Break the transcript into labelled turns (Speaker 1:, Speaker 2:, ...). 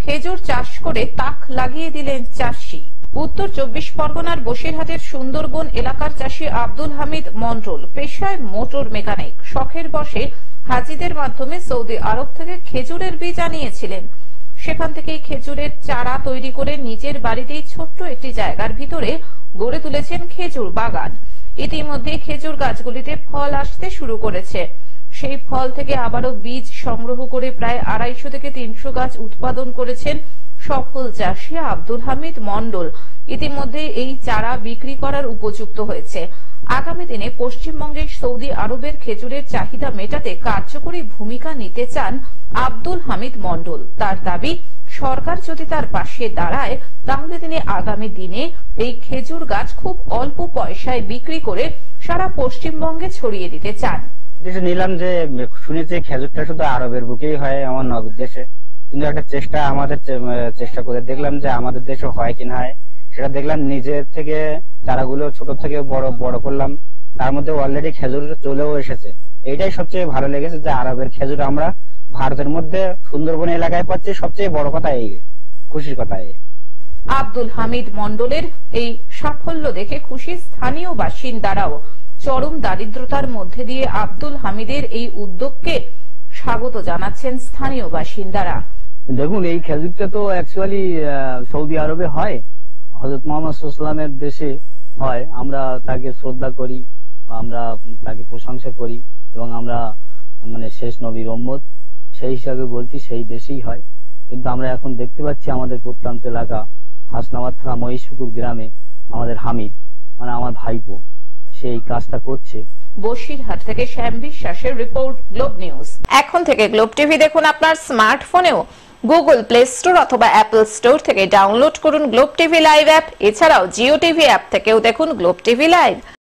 Speaker 1: খেজুর চাষ করে তাক লাগিয়ে দিলেন চাষি। উত্তর 24 পরগনার বসিরহাটের সুন্দরবন এলাকার চাষী আব্দুল হামিদ মন্ডল পেশায় মোটর মেকানিক। শখের বশে হাজিদের মাধ্যমে সৌদি আরব থেকে খেজুরের বীজ আনিয়েছিলেন। সেখান থেকেই খেজুরের চারা তৈরি করে নিজের বাড়িতেই ছোট্ট একটি জায়গার ভিতরে গড়ে তুলেছেন খেজুর বাগান। ইতিমধ্যে খেজুর গাছগুলিতে ফল আসতে শুরু করেছে। সেই ফল থেকে আবারও বীজ সংগ্রহ করে প্রায় 250 থেকে 300 গাছ উৎপাদন করেছেন সফল চাষী আব্দুল হামিদ মন্ডল। ইতিমধ্যে এই চারা বিক্রি করার উপযুক্ত হয়েছে। আগামী দিনে পশ্চিমবঙ্গের সৌদি আরবের খেজুরের চাহিদা মেটাতে কার্যকরী ভূমিকা নিতে চান আব্দুল হামিদ মন্ডল। তার দাবি, সরকার যদি তার পাশে দাঁড়ায় তাহলে তিনি আগামী দিনে এই খেজুর গাছ খুব অল্প পয়সায় বিক্রি করে সারা পশ্চিমবঙ্গে ছড়িয়ে দিতে চান।
Speaker 2: নিলাম যে শুনেছি খেজুরটা শুধু আরবের বুকেই হয় আমার নগর দেশে, কিন্তু একটা চেষ্টা আমাদের চেষ্টা করে দেখলাম যে আমাদের দেশে হয় কিনা হয়। সেটা দেখলাম নিজে থেকে চারাগুলো ছোট থেকে বড় বড় করলাম, তার মধ্যে অলরেডি খেজুর চলেও এসেছে। এইটাই সবচেয়ে ভালো লেগেছে যে আরবের খেজুর আমরা ভারতের মধ্যে সুন্দরবন এলাকায় পাচ্ছি। সবচেয়ে বড় কথা এই, খুশির কথা এই।
Speaker 1: আব্দুল হামিদ মন্ডলের এই সাফল্য দেখে খুশি স্থানীয় বাসিন্দারাও। চরম দারিদ্রতার মধ্যে দিয়ে আব্দুল হামিদের এই উদ্যোগকে স্বাগত জানাচ্ছেন স্থানীয় বাসিন্দারা।
Speaker 3: দেখুন, এই খেজুরটা তো অ্যাকচুয়ালি সৌদি আরবে হয়, হযরত মুহাম্মদ সাল্লাল্লাহু আলাইহি ওয়াসাল্লামের দেশে হয়। আমরা তাকে শ্রদ্ধা করি, আমরা তাকে প্রশংসা করি এবং আমরা মানে শেষ নবীর উম্মত, সেই হিসাবে বলছি সেই দেশেই হয়। কিন্তু আমরা এখন দেখতে পাচ্ছি আমাদের প্রত্যন্ত এলাকা হাসনাবাদ থানা মহিষপুকুর গ্রামে আমাদের হামিদ মানে আমার ভাইপো সেই কাজটা করছে।
Speaker 1: বসিরহাট থেকে শ্যাম বিশ্বাসের রিপোর্ট, গ্লোব নিউজ। এখন থেকে গ্লোব টিভি দেখুন আপনার স্মার্টফোনেও। গুগল প্লে স্টোর অথবা অ্যাপল স্টোর থেকে ডাউনলোড করুন গ্লোব টিভি লাইভ অ্যাপ। এছাড়াও জিও টিভি অ্যাপ থেকেও দেখুন গ্লোব টিভি লাইভ।